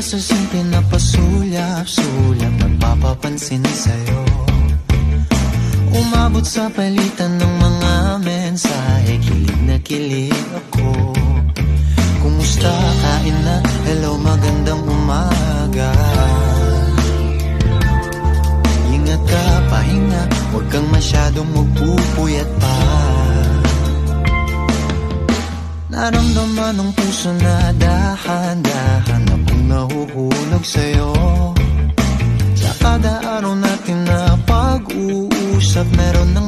sa simple na pasulyap-sulyap, nagpapapansin sa'yo. Umabot sa palitan ng mga mensahe, kilig na kilig ako. Kumusta, kain na, hello, magandang umaga. Ingat ka, pahinga, huwag kang masyadong magpupuyat pa. Naramdaman ng puso na dahan-dahan akong nahuhulog sa'yo. Sa kada araw natin na pag-uusap, meron ng